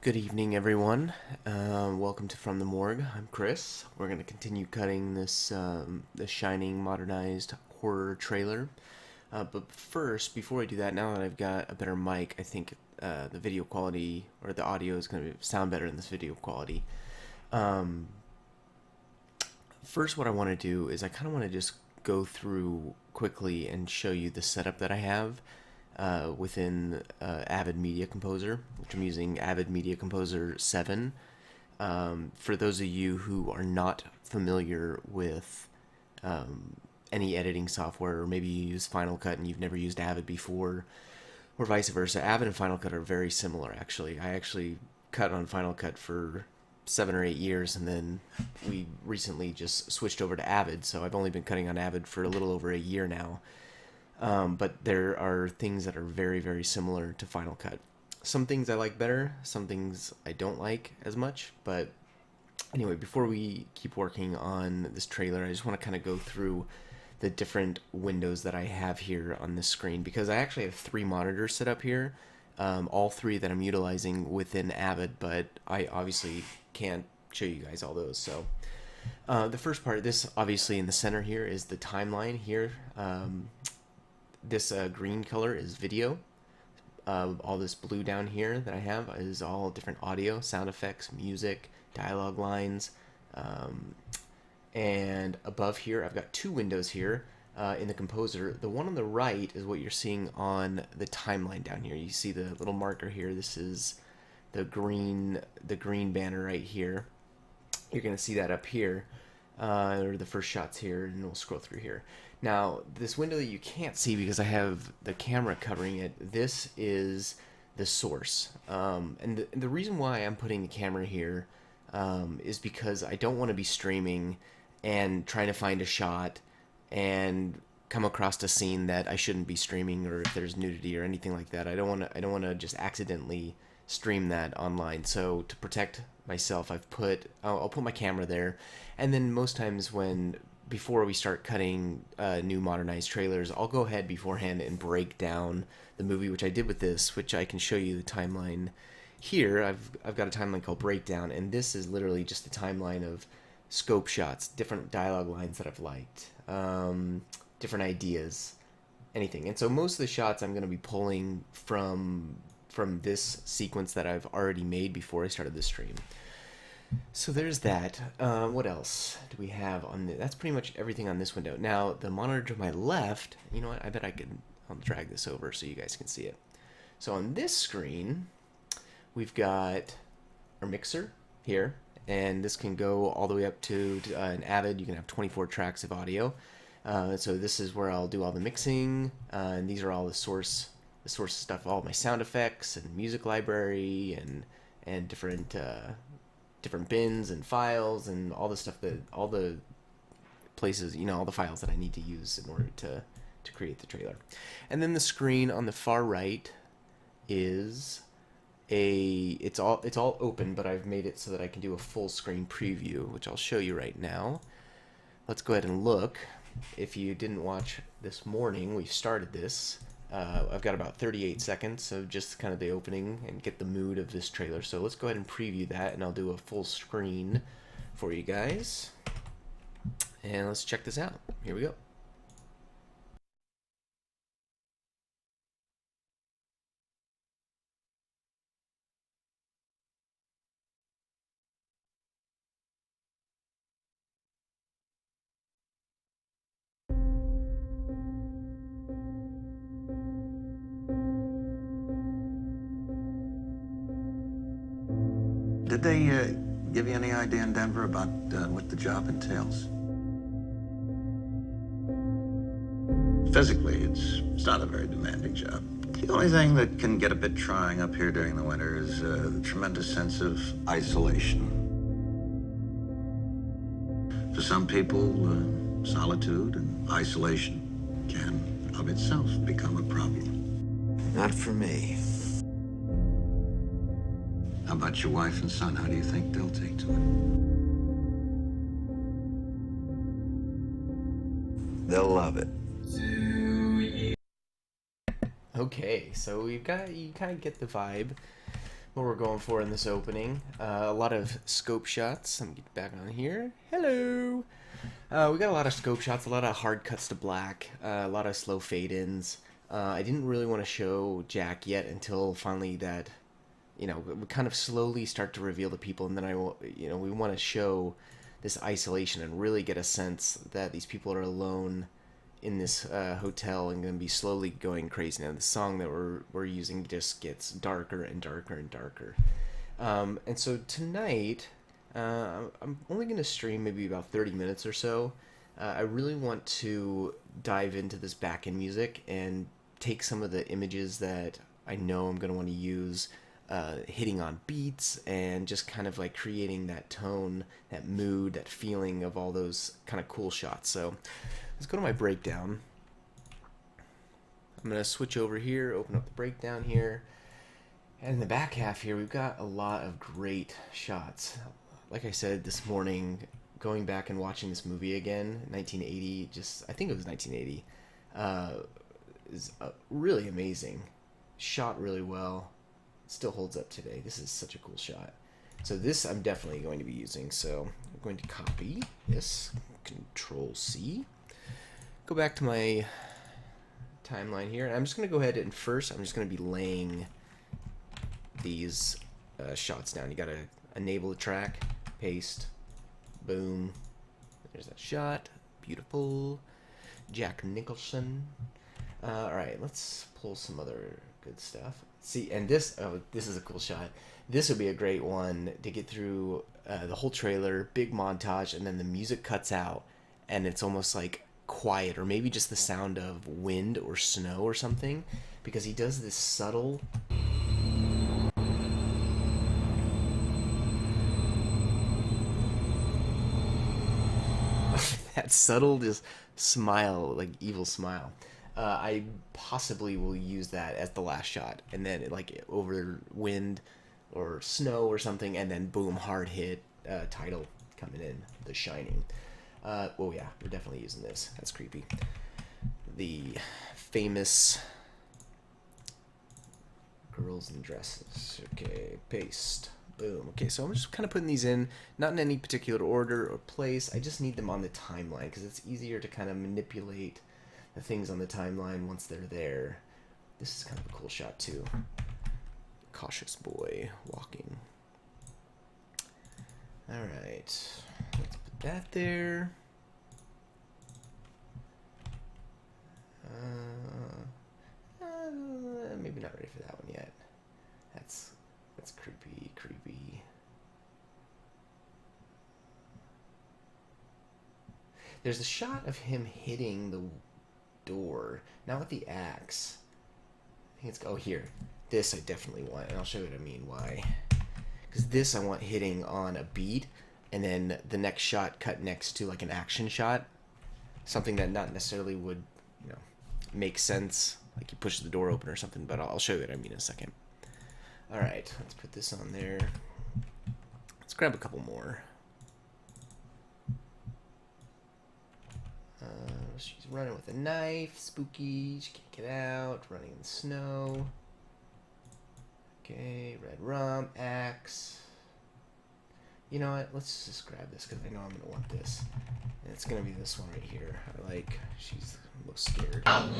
Good evening, everyone. Welcome to From the Morgue. I'm Chris. We're going to continue cutting this the Shining modernized horror trailer. But first, before I do that, now that I've got a better mic, I think the video quality or the audio is going to sound better in this video quality. Um, First, what I want to do is I kind of want to just go through quickly and show you the setup that I have within Avid Media Composer, which I'm using Avid Media Composer 7. For those of you who are not familiar with any editing software, or maybe you use Final Cut and you've never used Avid before, or vice versa, Avid and Final Cut are very similar, actually. I actually cut on Final Cut for 7 or 8 years, and then we recently just switched over to Avid, so I've only been cutting on Avid for a little over a year now. But there are things that are very, very similar to Final Cut. Some things I like better, some things I don't like as much. But anyway, before we keep working on this trailer, I just want to kind of go through the different windows that I have here on this screen, because I actually have 3 monitors set up here, all 3 that I'm utilizing within Avid, but I obviously can't show you guys all those. So the first part, this obviously in the center here is the timeline here. This green color is video. All this blue down here that I have is all different audio, sound effects, music, dialogue lines. And above here, I've got 2 windows here in the composer. The one on the right is what you're seeing on the timeline down here. You see the little marker here. This is the green banner right here. You're going to see that up here, or the first shots here, and we'll scroll through here. Now, this window that you can't see because I have the camera covering it, this is the source. And the reason why I'm putting the camera here is because I don't want to be streaming and trying to find a shot and come across a scene that I shouldn't be streaming, or if there's nudity or anything like that. I don't want to just accidentally stream that online. So to protect myself, I'll put my camera there, and then most times before we start cutting new modernized trailers, I'll go ahead beforehand and break down the movie, which I did with this, which I can show you the timeline here. I've got a timeline called Breakdown, and this is literally just a timeline of scope shots, different dialogue lines that I've liked, different ideas, anything. And so most of the shots I'm going to be pulling from this sequence that I've already made before I started the stream. So there's that. What else do we have on this? That's pretty much everything on this window. Now, the monitor to my left, you know what? I bet I'll drag this over so you guys can see it. So on this screen, we've got our mixer here, and this can go all the way up to an Avid. You can have 24 tracks of audio. So this is where I'll do all the mixing, and these are all the source stuff, all my sound effects and music library and different bins and files and all the stuff, that all the places, all the files that I need to use in order to create the trailer. And then the screen on the far right is it's all open, but I've made it so that I can do a full screen preview, which I'll show you right now. Let's go ahead and look. If you didn't watch this morning, we started this. I've got about 38 seconds of just kind of the opening and get the mood of this trailer. So let's go ahead and preview that, and I'll do a full screen for you guys. And let's check this out. Here we go. Did they give you any idea in Denver about what the job entails? Physically, it's not a very demanding job. The only thing that can get a bit trying up here during the winter is the tremendous sense of isolation. For some people, solitude and isolation can, of itself, become a problem. Not for me. How about your wife and son? How do you think they'll take to it? They'll love it. Okay, so you kind of get the vibe what we're going for in this opening. A lot of scope shots. Let me get back on here. Hello! We got a lot of scope shots, a lot of hard cuts to black, a lot of slow fade-ins. I didn't really want to show Jack yet until finally that, we kind of slowly start to reveal the people, and then we want to show this isolation and really get a sense that these people are alone in this hotel and going to be slowly going crazy. Now the song that we're using just gets darker and darker and darker. And so tonight, I'm only going to stream maybe about 30 minutes or so. I really want to dive into this back-end music and take some of the images that I know I'm going to want to use, hitting on beats and just kind of like creating that tone, that mood, that feeling of all those kind of cool shots. So let's go to my breakdown. I'm going to switch over here, open up the breakdown here. And in the back half here, we've got a lot of great shots. Like I said this morning, going back and watching this movie again, 1980, I think it was 1980, is really amazing. Shot really well. Still holds up today. This is such a cool shot. So this I'm definitely going to be using. So I'm going to copy this, Control C. Go back to my timeline here. And I'm just going to go ahead and first I'm just going to be laying these shots down. You got to enable the track, paste, boom. There's that shot. Beautiful. Jack Nicholson. All right, let's pull some other good stuff. See, and this is a cool shot. This would be a great one to get through the whole trailer, big montage, and then the music cuts out, and it's almost like quiet, or maybe just the sound of wind or snow or something, because he does this subtle that subtle just smile, like evil smile. I possibly will use that as the last shot, and then like over wind or snow or something, and then boom, hard hit, title coming in, The Shining. Oh yeah, we're definitely using this. That's creepy. The famous girls in dresses. Okay, paste. Boom. Okay, so I'm just kind of putting these in, not in any particular order or place. I just need them on the timeline because it's easier to kind of manipulate the things on the timeline once they're there. This is kind of a cool shot too. Cautious boy walking. All right, let's put that there. Maybe not ready for that one yet. That's creepy. There's a shot of him hitting the door, not with the axe. I think it's here. This I definitely want, and I'll show you what I mean why. Because this I want hitting on a beat, and then the next shot cut next to like an action shot, something that not necessarily would, make sense. Like you push the door open or something, but I'll show you what I mean in a second. All right, let's put this on there. Let's grab a couple more. She's running with a knife, spooky, she can't get out, running in the snow. Okay, red rum, axe. You know what, let's just grab this because I know I'm going to want this. And it's going to be this one right here. She's looks scared. Oh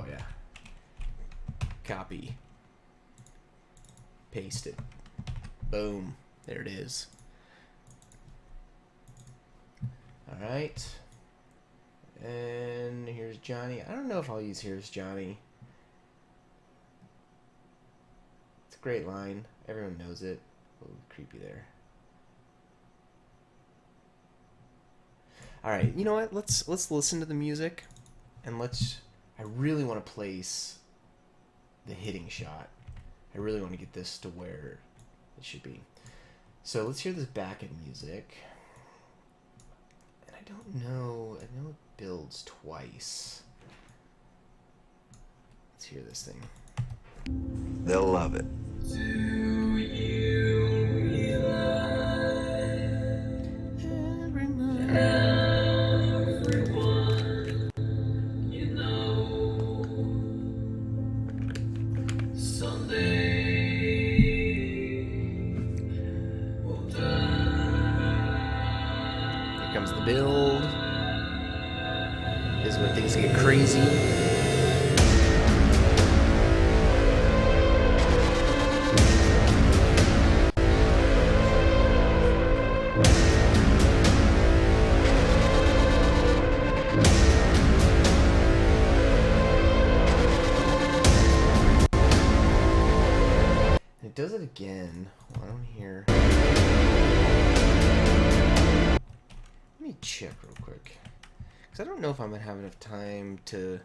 yeah. Copy. Paste it. Boom. There it is. Alright. And here's Johnny. I don't know if I'll use Here's Johnny. It's a great line. Everyone knows it. A little creepy there. Alright, you know what? Let's listen to the music, and I really want to place the hitting shot. I really want to get this to where it should be. So let's hear this back end music. And I don't know, I know it builds twice. Let's hear this thing. They'll love it. Someday the build. This is where things get crazy. It does it again. Hold on here. Let me check real quick. Because I don't know if I'm going to have enough time to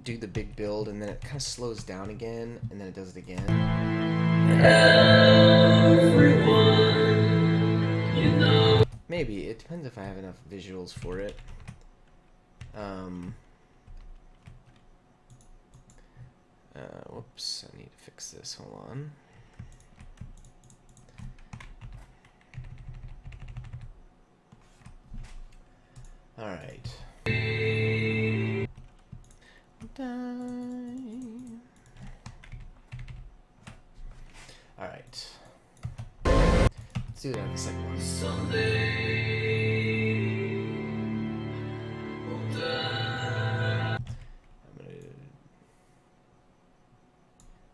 do the big build, and then it kind of slows down again, and then it does it again. Everyone, you know. Maybe. It depends if I have enough visuals for it. Whoops, I need to fix this. Hold on. All right. All right. Let's do that on the second one.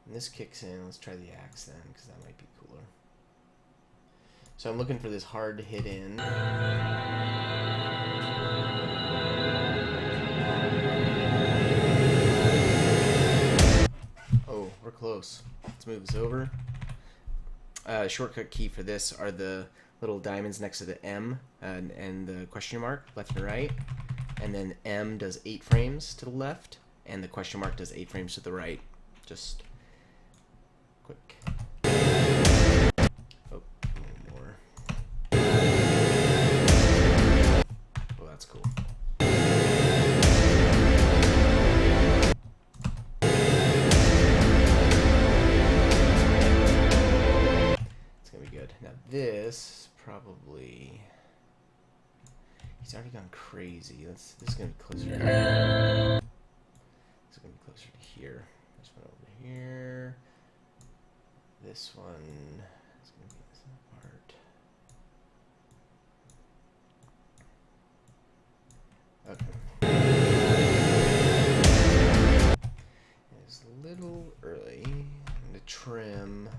When this kicks in, let's try the axe then, because that might be cooler. So I'm looking for this hard to hit in. Oh, we're close. Let's move this over. Shortcut key for this are the little diamonds next to the M and the question mark, left and right. And then M does 8 frames to the left, and the question mark does 8 frames to the right. Just quick. Oh, a little more. Oh, that's cool. It's gonna be good. Now this probably. He's already gone crazy. This is gonna be closer to here. This is gonna be closer to here. This one over here. This one is gonna be this part. Okay. It's a little early. I'm gonna trim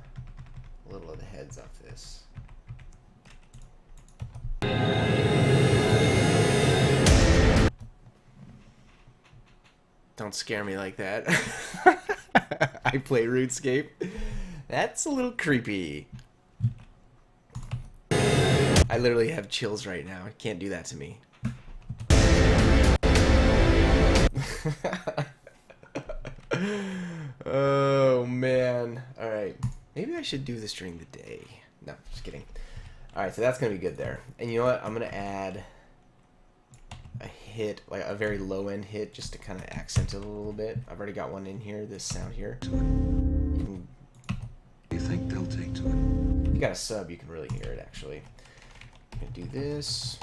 a little of the heads off this. Don't scare me like that. I play RuneScape. That's a little creepy. I literally have chills right now. Can't do that to me. Oh, man. Alright. Maybe I should do this during the day. No, just kidding. Alright, so that's going to be good there. And you know what? I'm going to add a hit, like a very low end hit, just to kind of accent it a little bit. I've already got one in here, this sound here. You think they'll take to it? If you got a sub, you can really hear it actually. I'm gonna do this.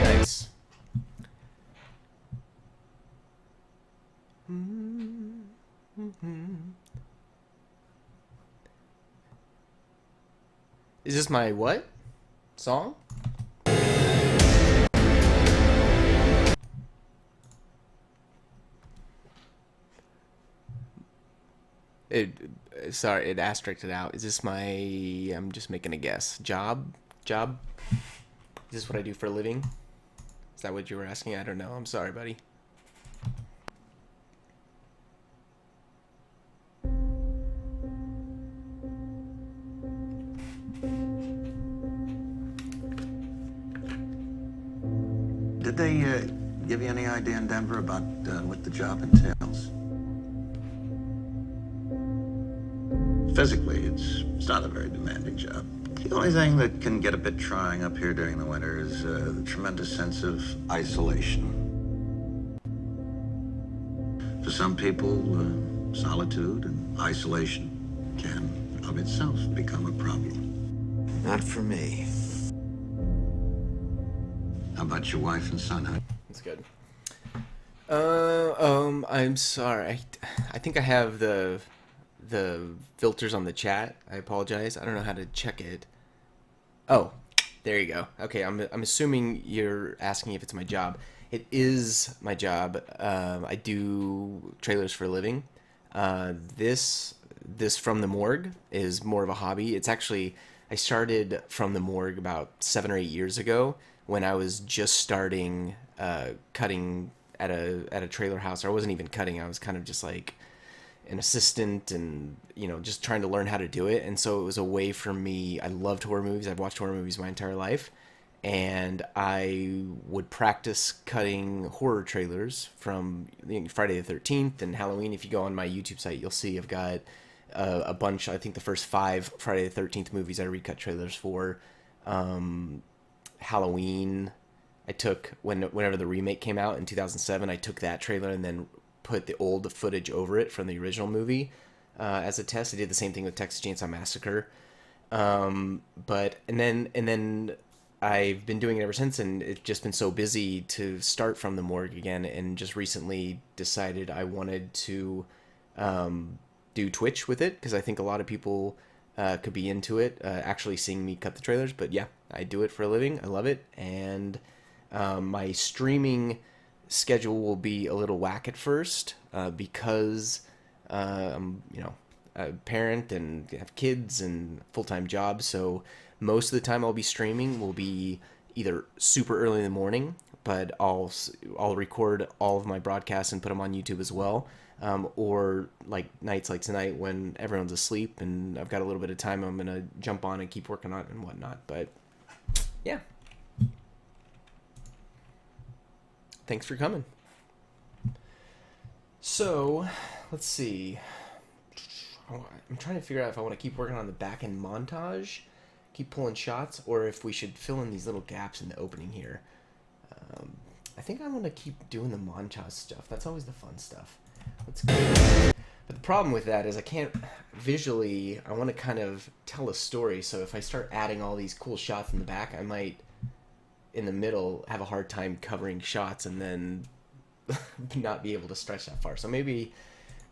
Nice. Is this my what? Song? Sorry, it asterisked it out. Is this my, I'm just making a guess. Job? Is this what I do for a living? Is that what you were asking? I don't know. I'm sorry, buddy. Did they give you any idea in Denver about what the job entails? Physically, it's not a very demanding job. The only thing that can get a bit trying up here during the winter is the tremendous sense of isolation. For some people, solitude and isolation can, of itself, become a problem. Not for me. How about your wife and son, huh? That's good. I'm sorry. I think I have the filters on the chat. I apologize. I don't know how to check it. Oh, there you go. Okay, I'm assuming you're asking if it's my job. It is my job. I do trailers for a living. This from the Morgue is more of a hobby. It's actually I started from the Morgue about 7 or 8 years ago when I was just starting cutting at a trailer house. Or I wasn't even cutting. I was kind of just like an assistant and just trying to learn how to do it. And so it was a way for me. I loved horror movies. I've watched horror movies my entire life, and I would practice cutting horror trailers from Friday the 13th and Halloween. If you go on my YouTube site, you'll see I've got a bunch. I think the first 5 Friday the 13th movies I recut trailers for. Halloween, I took whenever the remake came out in 2007. I took that trailer and then put the old footage over it from the original movie as a test. I did the same thing with Texas Chainsaw Massacre, but and then I've been doing it ever since, and it's just been so busy to start from the Morgue again, and just recently decided I wanted to do Twitch with it because I think a lot of people could be into it, actually seeing me cut the trailers. But yeah, I do it for a living. I love it, and my streaming schedule will be a little whack at first because I'm a parent and have kids and full-time job. So most of the time I'll be streaming will be either super early in the morning, but I'll record all of my broadcasts and put them on YouTube as well. Or like nights like tonight when everyone's asleep and I've got a little bit of time, I'm gonna jump on and keep working on it and whatnot. But yeah, thanks for coming. So let's see. I'm trying to figure out if I want to keep working on the back end montage, keep pulling shots, or if we should fill in these little gaps in the opening here. I think I want to keep doing the montage stuff. That's always the fun stuff. Let's go. But the problem with that is I can't visually. I want to kind of tell a story. So if I start adding all these cool shots in the back, I might, in the middle, have a hard time covering shots and then not be able to stretch that far. So maybe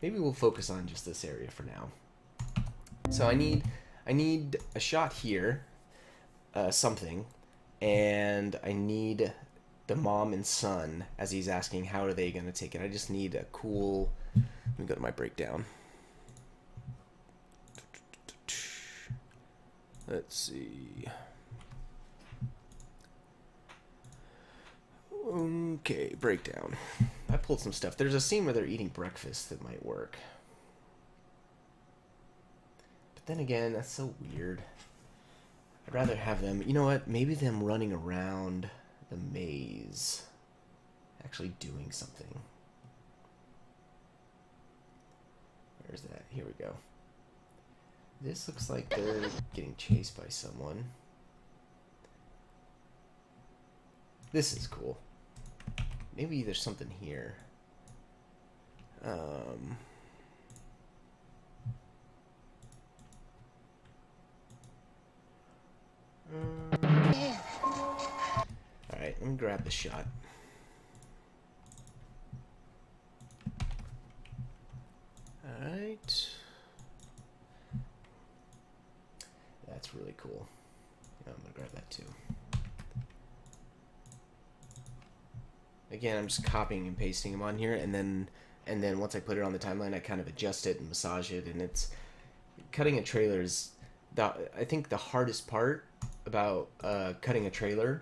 we'll focus on just this area for now. So I need a shot here, something, and I need the mom and son as he's asking how are they going to take it. I just need a cool. Let me go to my breakdown. Let's see. Okay, breakdown. I pulled some stuff. There's a scene where they're eating breakfast that might work. But then again, that's so weird. I'd rather have them, you know what, maybe them running around the maze. Actually doing something. Where's that? Here we go. This looks like they're getting chased by someone. This is cool. Maybe there's something here. Alright, let me grab the shot. Alright. That's really cool. Yeah, I'm gonna grab that too. Again, I'm just copying and pasting them on here, and then once I put it on the timeline, I kind of adjust it and massage it, and it's cutting a trailer is I think the hardest part about cutting a trailer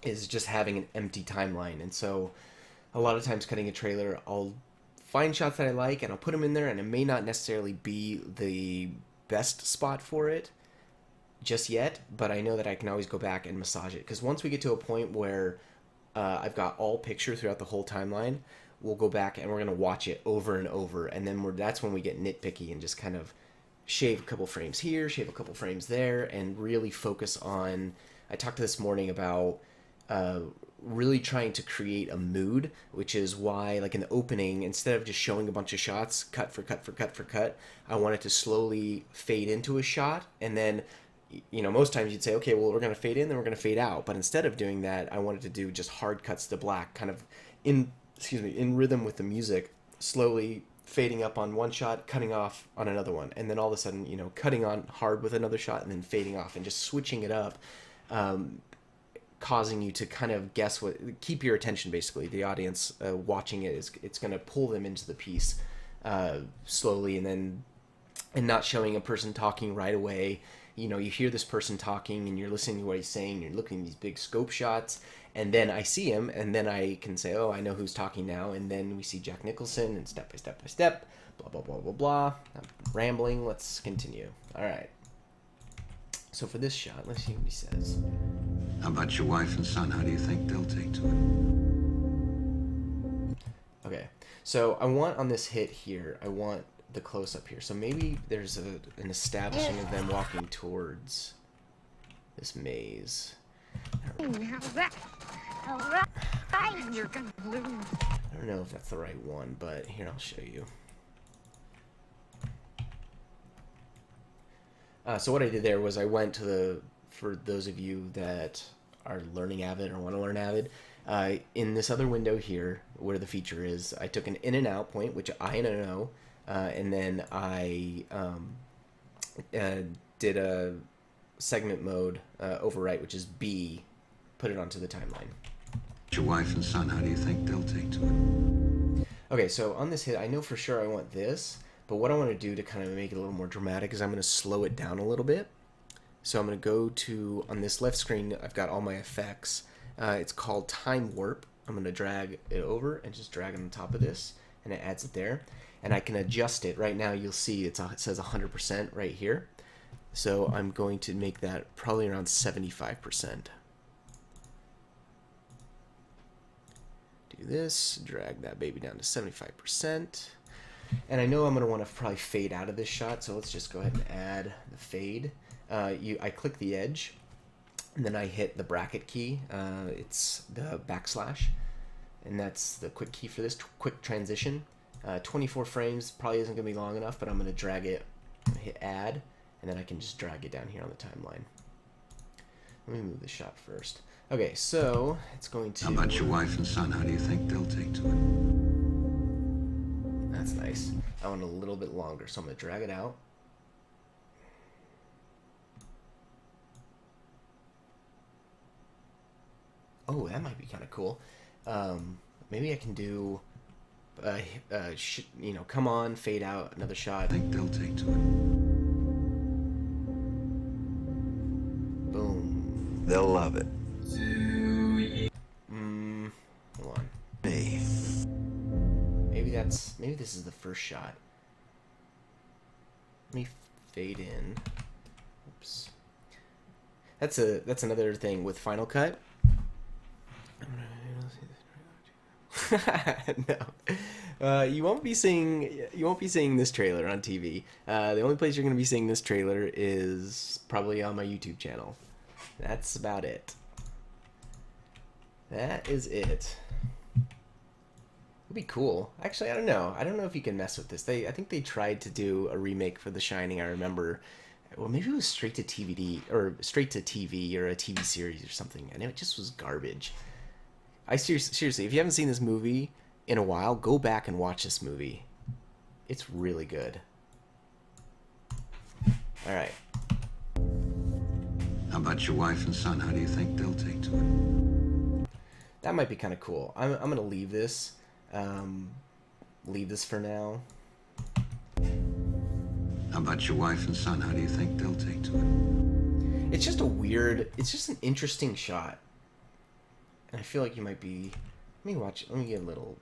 is just having an empty timeline. And so a lot of times cutting a trailer, I'll find shots that I like and I'll put them in there, and it may not necessarily be the best spot for it just yet, but I know that I can always go back and massage it, because once we get to a point where I've got all picture throughout the whole timeline, we'll go back and we're going to watch it over and over, and then that's when we get nitpicky and just kind of shave a couple frames here, shave a couple frames there, and really focus on. I talked this morning about really trying to create a mood, which is why, like in the opening, instead of just showing a bunch of shots, cut for cut for cut for cut, I wanted to slowly fade into a shot, and then you know, most times you'd say, okay, well, we're going to fade in, then we're going to fade out. But instead of doing that, I wanted to do just hard cuts to black, kind of in, excuse me, in rhythm with the music, slowly fading up on one shot, cutting off on another one, and then all of a sudden, you know, cutting on hard with another shot and then fading off and just switching it up, causing you to kind of guess what, keep your attention basically. The audience watching it is, it's going to pull them into the piece slowly, and not showing a person talking right away. You know, you hear this person talking and you're listening to what he's saying, you're looking at these big scope shots, and then I see him, and then I can say, oh, I know who's talking now, and then we see Jack Nicholson, and step by step by step, blah, blah, blah, blah, blah. I'm rambling, let's continue. All right. So for this shot, let's see what he says. How about your wife and son? How do you think they'll take to it? Okay, so I want on this hit here, I want the close-up here. So maybe there's an establishing of them walking towards this maze. I don't know if that's the right one, but here, I'll show you. So what I did there was I went to the, for those of you that are learning Avid or want to learn Avid, in this other window here, where the feature is, I took an in and out point, which I know, and then I did a segment mode overwrite, which is B, put it onto the timeline. Your wife and son, how do you think they'll take to it? Okay, so on this hit, I know for sure I want this, but what I want to do to kind of make it a little more dramatic is I'm going to slow it down a little bit. So I'm going to go to, on this left screen, I've got all my effects. It's called Time Warp. I'm going to drag it over and just drag it on top of this, and it adds it there. And I can adjust it. Right now you'll see it says 100% right here. So I'm going to make that probably around 75%. Do this, drag that baby down to 75%. And I know I'm going to want to probably fade out of this shot, so let's just go ahead and add the fade. I click the edge, and then I hit the bracket key. It's the backslash, and that's the quick key for this quick transition. 24 frames probably isn't going to be long enough, but I'm going to drag it, hit add, and then I can just drag it down here on the timeline. Let me move the shot first. Okay, so it's going to... How about your wife and son? How do you think they'll take to it? That's nice. I want a little bit longer, so I'm going to drag it out. Oh, that might be kind of cool. Maybe I can do... you know, come on, fade out, another shot. I think they'll take to it. Boom. They'll love it. Hold on. Me. Maybe this is the first shot. Let me fade in. Oops. That's another thing with Final Cut. No, you won't be seeing this trailer on TV. The only place you're going to be seeing this trailer is probably on my YouTube channel. That's about it. That is it. It'd be cool. Actually, I don't know. I don't know if you can mess with this. I think they tried to do a remake for The Shining. I remember. Well, maybe it was straight to DVD or straight to TV or a TV series or something, and it just was garbage. I seriously, if you haven't seen this movie in a while, go back and watch this movie. It's really good. All right. How about your wife and son? How do you think they'll take to it? That might be kind of cool. I'm gonna leave this. Leave this for now. How about your wife and son? How do you think they'll take to it? It's just a weird. It's just an interesting shot. And I feel like you might be... Let me get a little...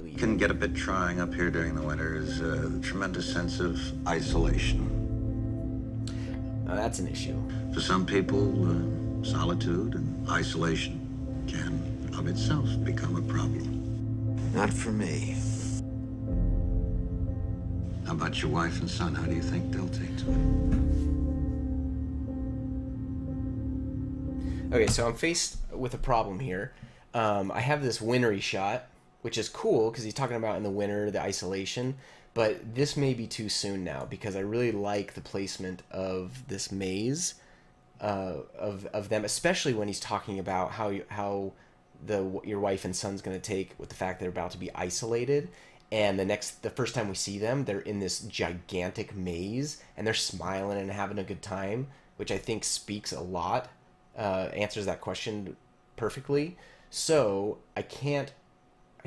lead. Can get a bit trying up here during the winter is the tremendous sense of isolation. That's an issue. For some people, solitude and isolation can, of itself, become a problem. Not for me. How about your wife and son? How do you think they'll take to it? Okay, so I'm faced with a problem here. I have this wintry shot, which is cool because he's talking about in the winter, the isolation, but this may be too soon now because I really like the placement of this maze of them, especially when he's talking about how your wife and son's going to take with the fact they're about to be isolated. And the first time we see them, they're in this gigantic maze and they're smiling and having a good time, which I think speaks a lot, answers that question perfectly. So I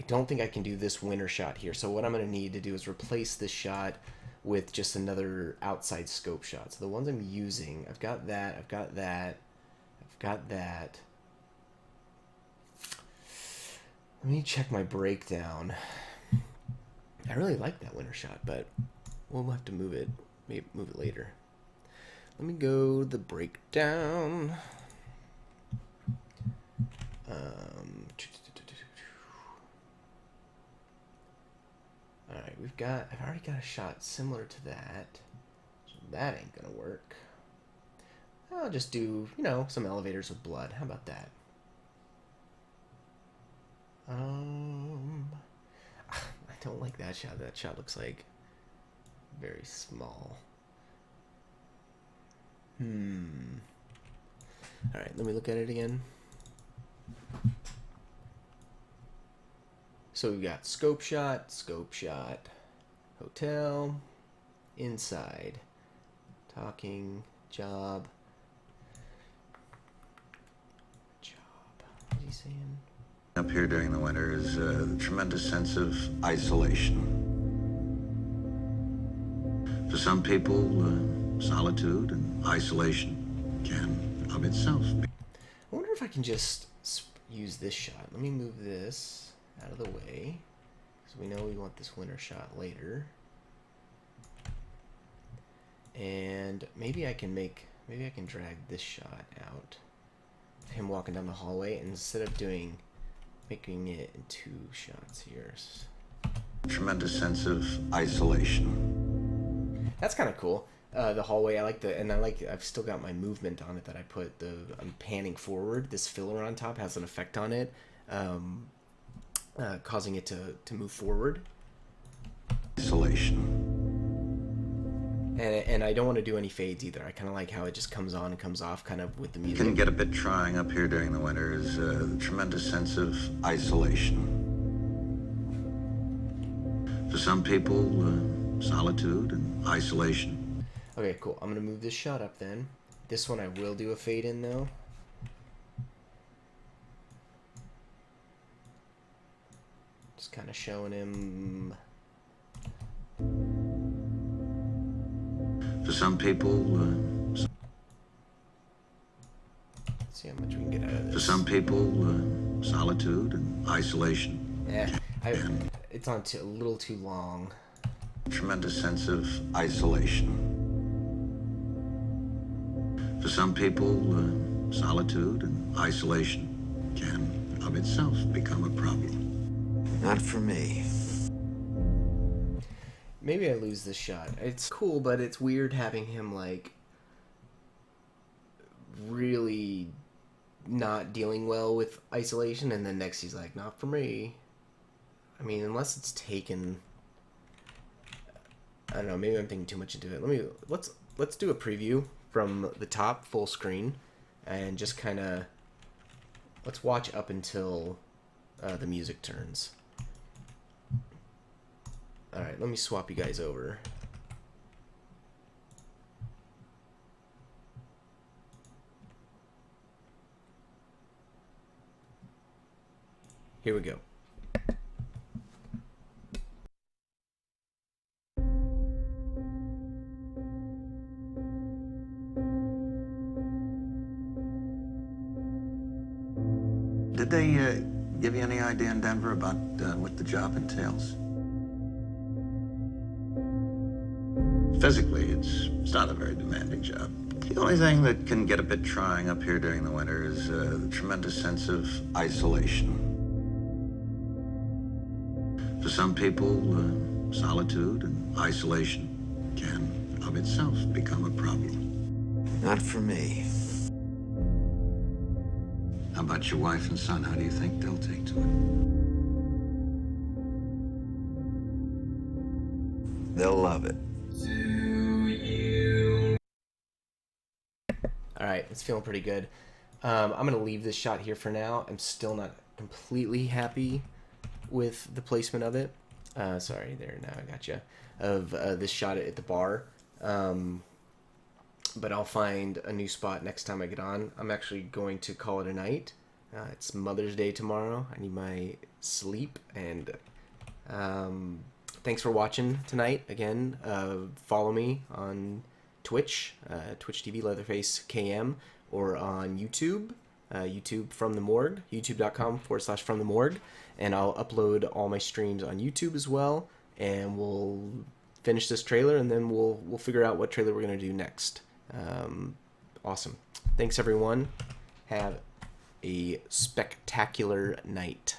don't think I can do this winter shot here. So what I'm going to need to do is replace this shot with just another outside scope shot. So the ones I'm using, I've got that, I've got that, I've got that. Let me check my breakdown. I really like that winter shot, but we'll have to move it, maybe move it later. Let me go to the breakdown. Alright, I've already got a shot similar to that. So that ain't gonna work. I'll just do, some elevators with blood. How about that? I don't like that shot. That shot looks like very small. Alright, let me look at it again. So we've got scope shot, hotel, inside, talking, job. What is he saying? Up here during the winter is a tremendous sense of isolation. For some people, solitude and isolation can of itself be. I wonder if I can just use this shot. Let me move this out of the way, because we know we want this winter shot later. And maybe I can drag this shot out. Him walking down the hallway, and instead of making it in two shots here. Tremendous sense of isolation. That's kind of cool. The hallway, I've still got my movement on it that I put. I'm panning forward. This filler on top has an effect on it, causing it to move forward. Isolation. And I don't want to do any fades either. I kind of like how it just comes on and comes off kind of with the music. It can get a bit trying up here during the winter is a tremendous sense of isolation. For some people, solitude and isolation. Okay, cool. I'm going to move this shot up then. This one I will do a fade in though. Just kind of showing him. For some people, Let's see how much we can get out of this. For some people, solitude and isolation. Yeah, it's on a little too long. Tremendous sense of isolation. For some people, solitude and isolation can of itself become a problem. Not for me. Maybe I lose this shot. It's cool, but it's weird having him, really not dealing well with isolation, and then next he's like, not for me. I mean, unless it's taken... I don't know, maybe I'm thinking too much into it. Let's do a preview from the top, full screen, and just kind of... Let's watch up until the music turns. Alright, let me swap you guys over. Here we go. Did they give you any idea in Denver about what the job entails? Physically, it's not a very demanding job. The only thing that can get a bit trying up here during the winter is the tremendous sense of isolation. For some people, solitude and isolation can of itself become a problem. Not for me. How about your wife and son? How do you think they'll take to it? They'll love it. Alright, right, it's feeling pretty good. I'm gonna leave this shot here for now. I'm still not completely happy with the placement of it. Sorry, there, now I got you. Of this shot at the bar. But I'll find a new spot next time I get on. I'm actually going to call it a night. It's Mother's Day tomorrow. I need my sleep, and thanks for watching tonight. Again, follow me on Twitch, Twitch TV Leatherface KM, or on YouTube, YouTube From the Morgue, youtube.com/From the Morgue, and I'll upload all my streams on YouTube as well. And we'll finish this trailer, and then we'll figure out what trailer we're gonna do next. Awesome. Thanks everyone. Have a spectacular night.